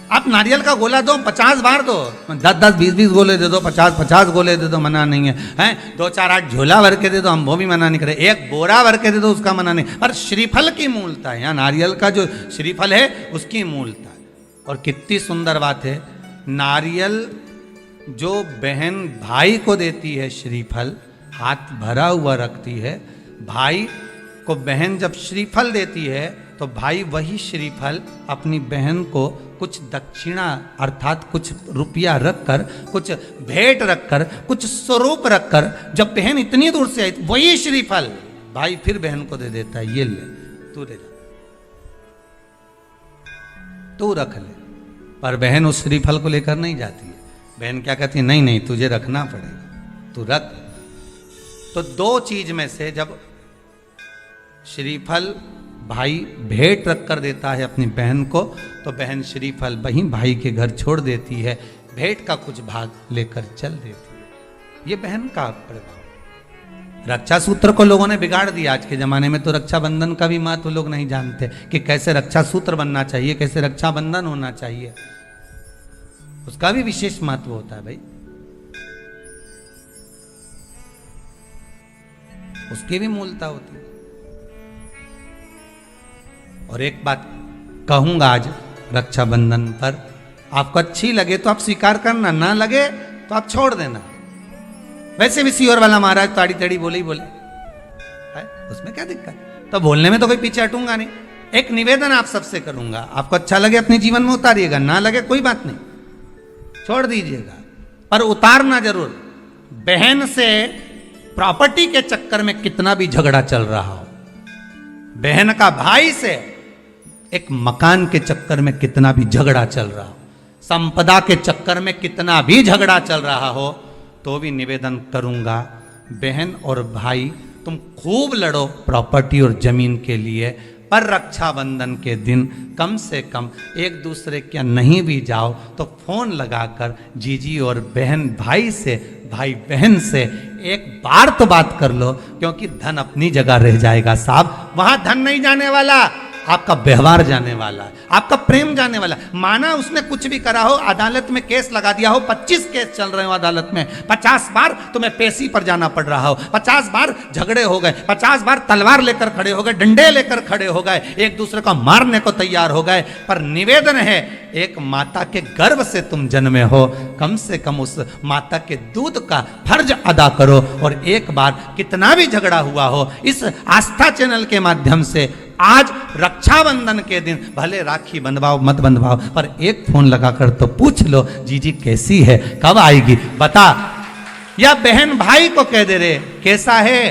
आप नारियल का गोला दो 50 बार दो, 10-10, 20-20 गोले दे दो, 50-50 गोले दे दो, मना नहीं है, हैं 2-4-8 झोला भर के दे दो, हम वो भी मना नहीं करे, एक बोरा भर के दे दो, उसका मना नहीं। पर श्रीफल की मूलता है, यहाँ नारियल का जो श्रीफल है उसकी मूलता है। और कितनी सुंदर बात है, नारियल जो बहन भाई को देती है श्रीफल, हाथ भरा हुआ रखती है, भाई को बहन जब श्रीफल देती है तो भाई वही श्रीफल अपनी बहन को कुछ दक्षिणा अर्थात कुछ रुपया रखकर, कुछ भेंट रखकर, कुछ स्वरूप रखकर, जब बहन इतनी दूर से आई वही श्रीफल भाई फिर बहन को दे देता है, ये ले तू ले जा, तू रख ले। पर बहन उस श्रीफल को लेकर नहीं जाती है, बहन क्या कहती है, नहीं नहीं तुझे रखना पड़ेगा, तू रख। तो दो चीज में से जब श्रीफल भाई भेंट रख कर देता है अपनी बहन को, तो बहन श्रीफल वहीं भाई के घर छोड़ देती है, भेंट का कुछ भाग लेकर चल देती है। ये बहन का प्रभाव। रक्षा सूत्र को लोगों ने बिगाड़ दिया आज के जमाने में, तो रक्षाबंधन का भी महत्व लोग नहीं जानते कि कैसे रक्षा सूत्र बनना चाहिए, कैसे रक्षाबंधन होना चाहिए, उसका भी विशेष महत्व होता है भाई, उसकी भी मूलता होती है। और एक बात कहूंगा आज रक्षाबंधन पर, आपको अच्छी लगे तो आप स्वीकार करना, ना लगे तो आप छोड़ देना। वैसे भी सीहोर वाला महाराज ताड़ी तड़ी बोले ही बोले है, उसमें क्या दिक्कत, तो बोलने में तो कोई पीछे हटूंगा नहीं। एक निवेदन आप सबसे करूंगा, आपको अच्छा लगे अपने जीवन में उतारिएगा, ना लगे कोई बात नहीं, छोड़ दीजिएगा, पर उतारना जरूर। बहन से प्रॉपर्टी के चक्कर में कितना भी झगड़ा चल रहा हो, बहन का भाई से एक मकान के चक्कर में कितना भी झगड़ा चल रहा हो, संपदा के चक्कर में कितना भी झगड़ा चल रहा हो, तो भी निवेदन करूंगा, बहन और भाई तुम खूब लड़ो प्रॉपर्टी और जमीन के लिए, पर रक्षाबंधन के दिन कम से कम एक दूसरे के नहीं भी जाओ तो फोन लगाकर जीजी और बहन भाई से, भाई बहन से एक बार तो बात कर लो, क्योंकि धन अपनी जगह रह जाएगा साहब, वहां धन नहीं जाने वाला, आपका व्यवहार जाने वाला है, आपका प्रेम जाने वाला। माना उसने कुछ भी करा हो, अदालत में केस लगा दिया हो, 25 केस चल रहे हो अदालत में, 50 बार तुम्हें पेशी पर जाना पड़ रहा हो, 50 बार झगड़े हो गए, 50 बार तलवार लेकर खड़े हो गए, डंडे लेकर खड़े हो गए, एक दूसरे को मारने को तैयार हो गए, पर निवेदन है एक माता के गर्भ से तुम जन्मे हो, कम से कम उस माता के दूध का फर्ज अदा करो। और एक बार कितना भी झगड़ा हुआ हो, इस आस्था चैनल के माध्यम से आज रक्षाबंधन के दिन भले राखी बंधवाओ मत बंधवाओ, पर एक फोन लगाकर तो पूछ लो, जीजी कैसी है, कब आएगी बता, या बहन भाई को कह दे रे कैसा है,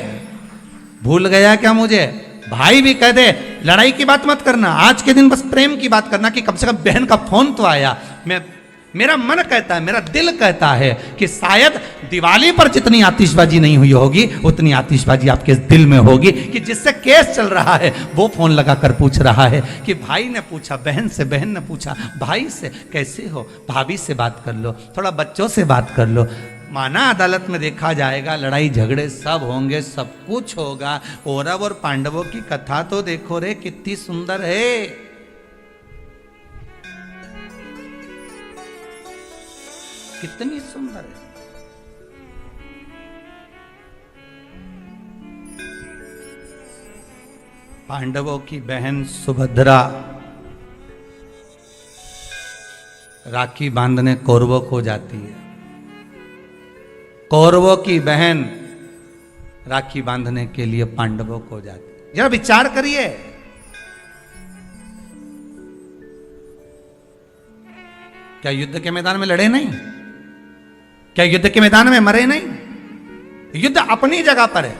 भूल गया क्या मुझे, भाई भी कह दे, लड़ाई की बात मत करना, आज के दिन बस प्रेम की बात करना कि कम से कम बहन का फोन तो आया। मेरा मन कहता है, मेरा दिल कहता है कि शायद दिवाली पर जितनी आतिशबाजी नहीं हुई होगी उतनी आतिशबाजी आपके दिल में होगी, कि जिससे केस चल रहा है वो फोन लगाकर पूछ रहा है कि भाई ने पूछा बहन से, बहन ने पूछा भाई से, कैसे हो, भाभी से बात कर लो, थोड़ा बच्चों से बात कर लो। माना अदालत में देखा जाएगा, लड़ाई झगड़े सब होंगे, सब कुछ होगा, कौरव और पांडवों की कथा तो देखो रे कितनी सुंदर है, कितनी सुंदर है। पांडवों की बहन सुभद्रा राखी बांधने कौरवों को जाती है, कौरवों की बहन राखी बांधने के लिए पांडवों को जाती है। जरा विचार करिए, क्या युद्ध के मैदान में लड़े नहीं, क्या युद्ध के मैदान में मरे नहीं, युद्ध अपनी जगह पर है,